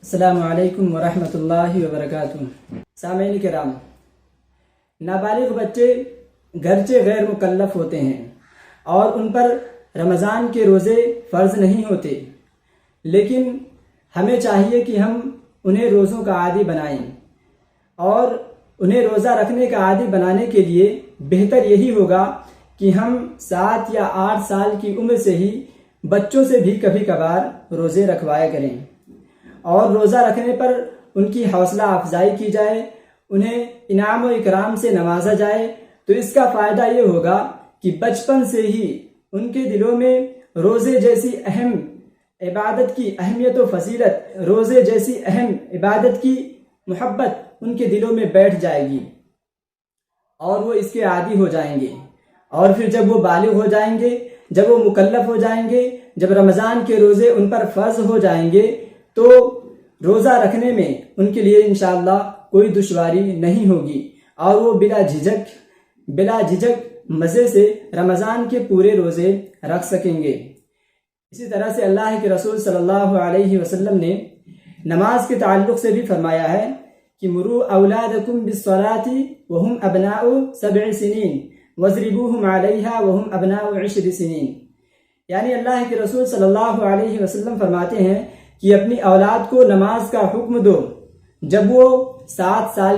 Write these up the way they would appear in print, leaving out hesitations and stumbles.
السلام علیکم ورحمۃ اللہ وبرکاتہ۔ سامعین کرام، نابالغ بچے گرچہ غیر مکلف ہوتے ہیں اور ان پر رمضان کے روزے فرض نہیں ہوتے، لیکن ہمیں چاہیے کہ ہم انہیں روزوں کا عادی بنائیں، اور انہیں روزہ رکھنے کا عادی بنانے کے لیے بہتر یہی ہوگا کہ ہم 7 یا 8 سال کی عمر سے ہی بچوں سے بھی کبھی کبھار روزے رکھوایا کریں، اور روزہ رکھنے پر ان کی حوصلہ افزائی کی جائے، انہیں انعام و اکرام سے نوازا جائے، تو اس کا فائدہ یہ ہوگا کہ بچپن سے ہی ان کے دلوں میں روزے جیسی اہم عبادت کی اہمیت و فضیلت، روزے جیسی اہم عبادت کی محبت ان کے دلوں میں بیٹھ جائے گی، اور وہ اس کے عادی ہو جائیں گے۔ اور پھر جب وہ بالغ ہو جائیں گے، جب وہ مکلف ہو جائیں گے، جب رمضان کے روزے ان پر فرض ہو جائیں گے، تو روزہ رکھنے میں ان کے لیے انشاءاللہ کوئی دشواری نہیں ہوگی، اور وہ بلا جھجک مزے سے رمضان کے پورے روزے رکھ سکیں گے۔ اسی طرح سے اللہ کے رسول صلی اللہ علیہ وسلم نے نماز کے تعلق سے بھی فرمایا ہے کہ مروا اولادکم بالصلاۃ وهم ابناء 7 سنین واضربوهم علیہا وهم ابناء 10 سنین، یعنی اللہ کے رسول صلی اللہ علیہ وسلم فرماتے ہیں کہ اپنی اولاد کو نماز کا حکم دو جب وہ 7 سال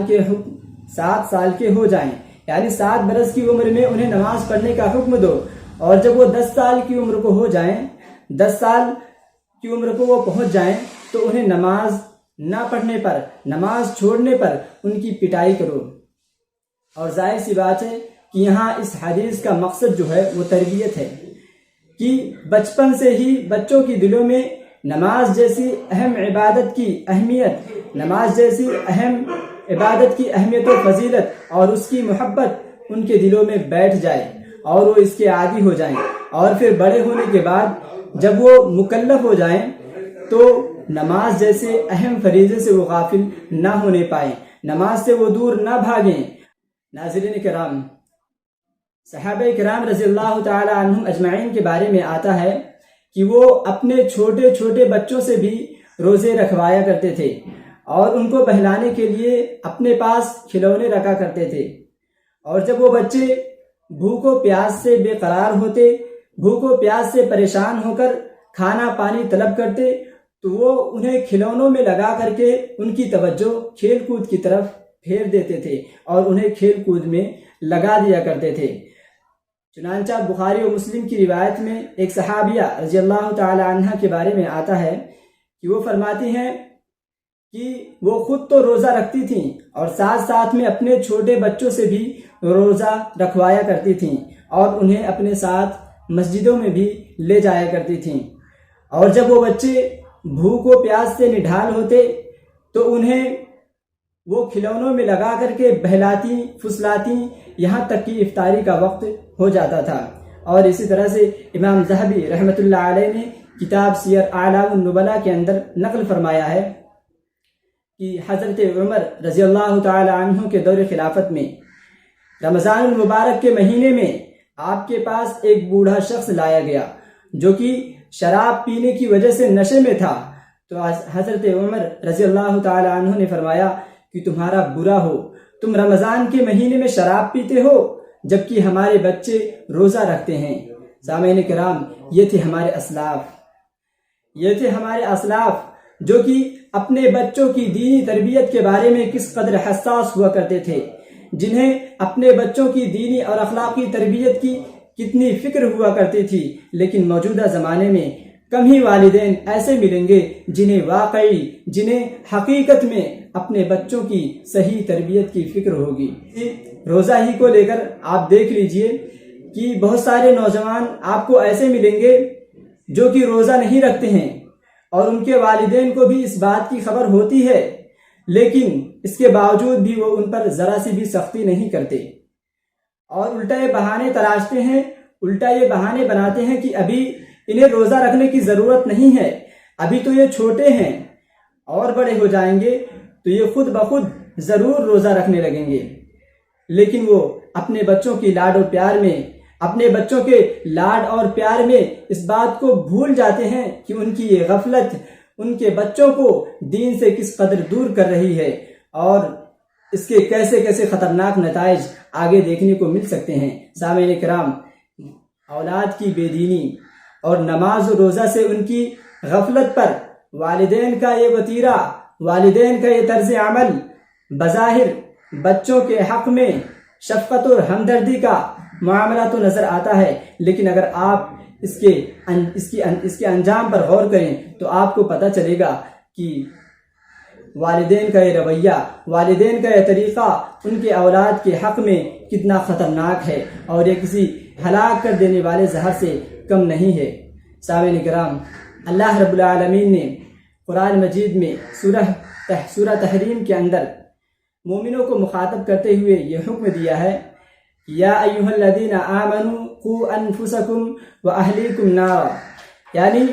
کے ہو جائیں، یعنی 7 برس کی عمر میں انہیں نماز پڑھنے کا حکم دو، اور جب وہ 10 سال کی عمر کو ہو جائیں، 10 سال کی عمر کو وہ پہنچ جائیں، تو انہیں نماز نہ پڑھنے پر، نماز چھوڑنے پر ان کی پٹائی کرو۔ اور ظاہر سی بات ہے کہ یہاں اس حدیث کا مقصد جو ہے وہ تربیت ہے، کہ بچپن سے ہی بچوں کی دلوں میں نماز جیسی اہم عبادت کی اہمیت، نماز جیسی اہم عبادت کی اہمیت و فضیلت اور اس کی محبت ان کے دلوں میں بیٹھ جائے، اور وہ اس کے عادی ہو جائیں، اور پھر بڑے ہونے کے بعد جب وہ مکلف ہو جائیں تو نماز جیسے اہم فریضے سے وہ غافل نہ ہونے پائیں، نماز سے وہ دور نہ بھاگیں۔ ناظرین کرام، صحابہ کرام رضی اللہ تعالی عنہم اجمعین کے بارے میں آتا ہے کہ وہ اپنے چھوٹے چھوٹے بچوں سے بھی روزے رکھوایا کرتے تھے، اور ان کو بہلانے کے لیے اپنے پاس کھلونے رکھا کرتے تھے، اور جب وہ بچے بھوک و پیاس سے بے قرار ہوتے، بھوک و پیاس سے پریشان ہو کر کھانا پانی طلب کرتے، تو وہ انہیں کھلونوں میں لگا کر کے ان کی توجہ کھیل کود کی طرف پھیر دیتے تھے، اور انہیں کھیل کود میں لگا دیا کرتے تھے۔ چنانچہ بخاری و مسلم کی روایت میں ایک صحابیہ رضی اللہ تعالی عنہ کے بارے میں آتا ہے کہ وہ فرماتی ہیں کہ وہ خود تو روزہ رکھتی تھیں، اور ساتھ ساتھ میں اپنے چھوٹے بچوں سے بھی روزہ رکھوایا کرتی تھیں، اور انہیں اپنے ساتھ مسجدوں میں بھی لے جایا کرتی تھیں، اور جب وہ بچے بھوک و پیاس سے نڈھال ہوتے تو انہیں وہ کھلونوں میں لگا کر کے بہلاتی پھسلاتی، یہاں تک کہ افطاری کا وقت ہو جاتا تھا۔ اور اسی طرح سے امام ذہبی رحمۃ اللہ علیہ نے کتاب سیر اعلام النبلاء کے اندر نقل فرمایا ہے کہ حضرت عمر رضی اللہ تعالی عنہ کے دور خلافت میں رمضان المبارک کے مہینے میں آپ کے پاس ایک بوڑھا شخص لایا گیا جو کہ شراب پینے کی وجہ سے نشے میں تھا، تو حضرت عمر رضی اللہ تعالی عنہ نے فرمایا کہ تمہارا برا ہو، تم رمضان کے مہینے میں شراب پیتے ہو جبکہ ہمارے بچے روزہ رکھتے ہیں۔ سامعین کرام، یہ تھے ہمارے اسلاف جو کہ اپنے بچوں کی دینی تربیت کے بارے میں کس قدر حساس ہوا کرتے تھے، جنہیں اپنے بچوں کی دینی اور اخلاقی تربیت کی کتنی فکر ہوا کرتی تھی۔ لیکن موجودہ زمانے میں کم ہی والدین ایسے ملیں گے جنہیں حقیقت میں اپنے بچوں کی صحیح تربیت کی فکر ہوگی۔ روزہ ہی کو لے کر آپ دیکھ لیجئے کہ بہت سارے نوجوان آپ کو ایسے ملیں گے جو کہ روزہ نہیں رکھتے ہیں، اور ان کے والدین کو بھی اس بات کی خبر ہوتی ہے، لیکن اس کے باوجود بھی وہ ان پر ذرا سی بھی سختی نہیں کرتے، اور الٹا یہ بہانے تراشتے ہیں، الٹا یہ بہانے بناتے ہیں کہ ابھی انہیں روزہ رکھنے کی ضرورت نہیں ہے، ابھی تو یہ چھوٹے ہیں، اور بڑے ہو جائیں گے تو یہ خود بخود ضرور روزہ رکھنے لگیں گے۔ لیکن وہ اپنے بچوں کی لاڈ و پیار میں، اپنے بچوں کے لاڈ اور پیار میں اس بات کو بھول جاتے ہیں کہ ان کی یہ غفلت، ان کے بچوں کو دین سے کس قدر دور کر رہی ہے اور اس کے کیسے کیسے خطرناک نتائج آگے دیکھنے کو مل سکتے ہیں۔ سامعین کرام، اولاد کی بے دینی اور نماز و روزہ سے ان کی غفلت پر والدین کا یہ وتیرہ، والدین کا یہ طرز عمل بظاہر بچوں کے حق میں شفقت اور ہمدردی کا معاملہ تو نظر آتا ہے، لیکن اگر آپ اس کے انجام پر غور کریں تو آپ کو پتہ چلے گا کہ والدین کا یہ رویہ، والدین کا یہ طریقہ ان کے اولاد کے حق میں کتنا خطرناک ہے اور یہ کسی ہلاک کر دینے والے زہر سے کم نہیں ہے۔ سامعین کرام، اللہ رب العالمین نے قرآن مجید میں سورہ تحریم کے اندر مومنوں کو مخاطب کرتے ہوئے یہ حکم دیا ہے، یا ایھا الذین آمنوا قوا انفسکم واہلیکم نارا، یعنی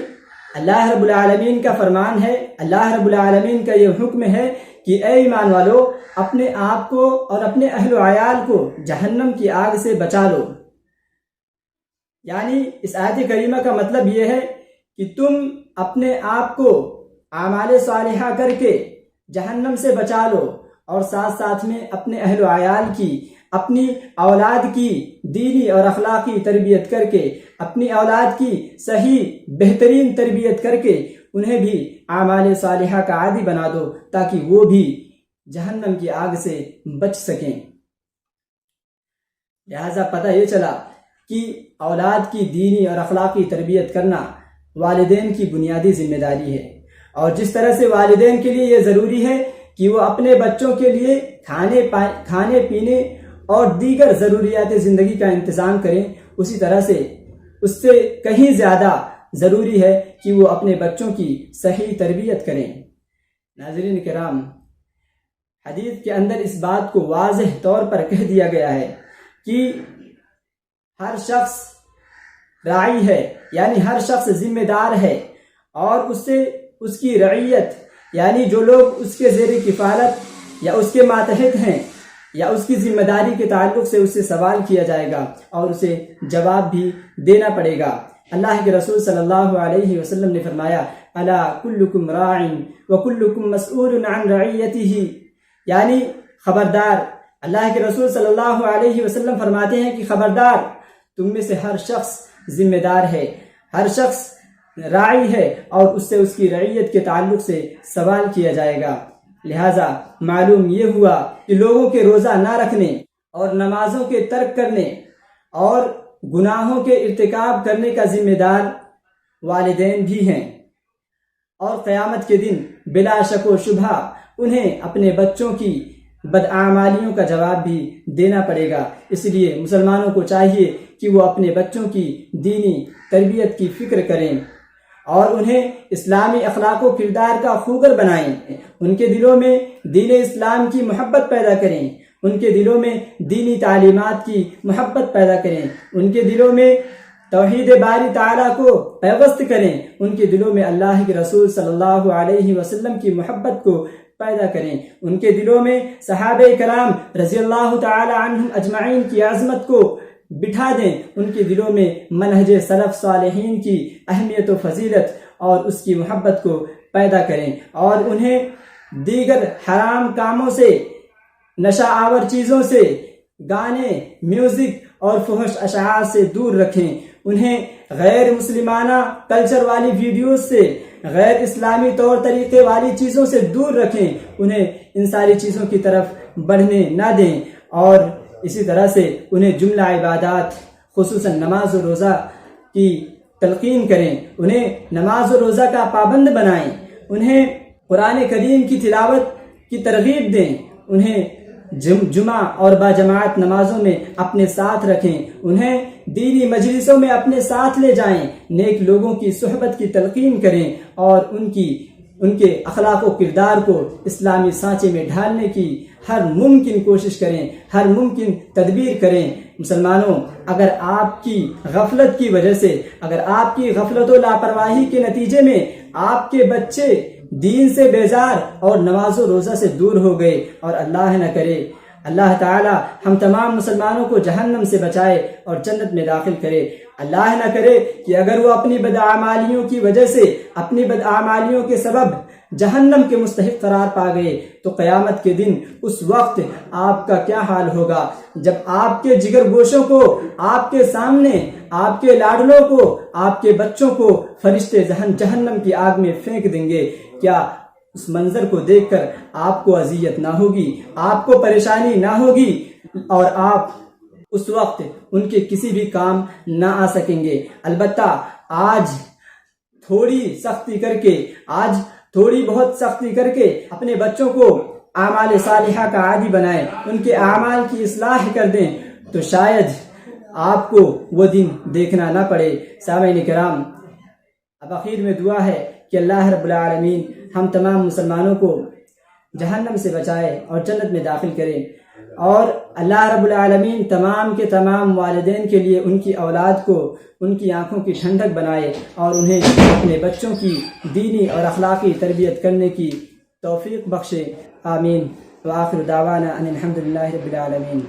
اللہ رب العالمین کا فرمان ہے، اللہ رب العالمین کا یہ حکم ہے کہ اے ایمان والو، اپنے آپ کو اور اپنے اہل و عیال کو جہنم کی آگ سے بچا لو۔ یعنی اس آیت کریمہ کا مطلب یہ ہے کہ تم اپنے آپ کو اعمال صالحہ کر کے جہنم سے بچا لو اور ساتھ ساتھ میں اپنے اہل و عیال کی، اپنی اولاد کی دینی اور اخلاقی تربیت کر کے، اپنی اولاد کی صحیح بہترین تربیت کر کے انہیں بھی اعمال صالحہ کا عادی بنا دو تاکہ وہ بھی جہنم کی آگ سے بچ سکیں۔ لہذا پتہ یہ چلا کہ اولاد کی دینی اور اخلاقی تربیت کرنا والدین کی بنیادی ذمہ داری ہے، اور جس طرح سے والدین کے لیے یہ ضروری ہے کہ وہ اپنے بچوں کے لیے کھانے پینے اور دیگر ضروریات زندگی کا انتظام کریں، اسی طرح سے اس سے کہیں زیادہ ضروری ہے کہ وہ اپنے بچوں کی صحیح تربیت کریں۔ ناظرین کرام، حدیث کے اندر اس بات کو واضح طور پر کہہ دیا گیا ہے کہ ہر شخص راعی ہے، یعنی ہر شخص ذمہ دار ہے، اور اس کی رعیت یعنی جو لوگ اس کے زیر کفالت یا اس کے ماتحت ہیں یا اس کی ذمہ داری کے تعلق سے اس سے سوال کیا جائے گا اور اسے جواب بھی دینا پڑے گا۔ اللہ کے رسول صلی اللہ علیہ وسلم نے فرمایا، الا کلکم راع وکلکم مسئول عن رعیتہ، یعنی خبردار، اللہ کے رسول صلی اللہ علیہ وسلم فرماتے ہیں کہ خبردار، تم میں سے ہر شخص ذمہ دار ہے، ہر شخص راعی ہے، اور اس سے اس کی رعیت کے تعلق سے سوال کیا جائے گا۔ لہذا معلوم یہ ہوا کہ لوگوں کے روزہ نہ رکھنے اور نمازوں کے ترک کرنے اور گناہوں کے ارتکاب کرنے کا ذمہ دار والدین بھی ہیں، اور قیامت کے دن بلا شک و شبہ انہیں اپنے بچوں کی بدعمالیوں کا جواب بھی دینا پڑے گا۔ اس لیے مسلمانوں کو چاہیے کہ وہ اپنے بچوں کی دینی تربیت کی فکر کریں اور انہیں اسلامی اخلاق و کردار کا خوگر بنائیں، ان کے دلوں میں دین اسلام کی محبت پیدا کریں، ان کے دلوں میں دینی تعلیمات کی محبت پیدا کریں، ان کے دلوں میں توحید باری تعالیٰ کو پیوست کریں، ان کے دلوں میں اللہ کے رسول صلی اللہ علیہ وسلم کی محبت کو پیدا کریں، ان کے دلوں میں صحابہ کرام رضی اللہ تعالی عنہم اجمعین کی عظمت کو بٹھا دیں، ان کے دلوں میں منہج سلف صالحین کی اہمیت و فضیلت اور اس کی محبت کو پیدا کریں، اور انہیں دیگر حرام کاموں سے، نشہ آور چیزوں سے، گانے، میوزک اور فحش اشعار سے دور رکھیں، انہیں غیر مسلمانہ کلچر والی ویڈیوز سے، غیر اسلامی طور طریقے والی چیزوں سے دور رکھیں، انہیں ان ساری چیزوں کی طرف بڑھنے نہ دیں، اور اسی طرح سے انہیں جملہ عبادات خصوصاً نماز و روزہ کی تلقین کریں، انہیں نماز و روزہ کا پابند بنائیں، انہیں قرآن کریم کی تلاوت کی ترغیب دیں، انہیں جمعہ اور باجماعت نمازوں میں اپنے ساتھ رکھیں، انہیں دینی مجلسوں میں اپنے ساتھ لے جائیں، نیک لوگوں کی صحبت کی تلقین کریں اور ان کے اخلاق و کردار کو اسلامی سانچے میں ڈھالنے کی ہر ممکن کوشش کریں، ہر ممکن تدبیر کریں۔ مسلمانوں، اگر آپ کی غفلت کی وجہ سے، اگر آپ کی غفلت و لاپرواہی کے نتیجے میں آپ کے بچے دین سے بیزار اور نماز و روزہ سے دور ہو گئے، اور اللہ نہ کرے اللہ تعالی ہم تمام مسلمانوں کو جہنم سے بچائے اور جنت میں داخل کرے۔ اللہ نہ کرے کہ اگر وہ اپنی بدعمالیوں کی وجہ سے، اپنی بدعمالیوں کے سبب جہنم کے مستحق قرار پا گئے تو قیامت کے دن اس وقت آپ کا کیا حال ہوگا، جب آپ کے جگر گوشوں کو آپ کے سامنے، آپ کے لاڈلوں کو، آپ کے بچوں کو فرشتے جہنم کی آگ میں پھینک دیں گے۔ کیا اس منظر کو دیکھ کر آپ کو اذیت نہ ہوگی، آپ کو پریشانی نہ ہوگی، اور آپ اس وقت ان کے کسی بھی کام نہ آ سکیں گے؟ البتہ آج تھوڑی بہت سختی کر کے اپنے بچوں کو اعمال صالحہ کا عادی بنائیں، ان کے اعمال کی اصلاح کر دیں، تو شاید آپ کو وہ دن دیکھنا نہ پڑے۔ سامعین کرام، اب آخر میں دعا ہے کہ اللہ رب العالمین ہم تمام مسلمانوں کو جہنم سے بچائے اور جنت میں داخل کرے، اور اللہ رب العالمین تمام کے تمام والدین کے لیے ان کی اولاد کو ان کی آنکھوں کی ٹھنڈک بنائے اور انہیں اپنے بچوں کی دینی اور اخلاقی تربیت کرنے کی توفیق بخشے۔ آمین۔ وآخر دعوانا ان الحمد للہ رب العالمین۔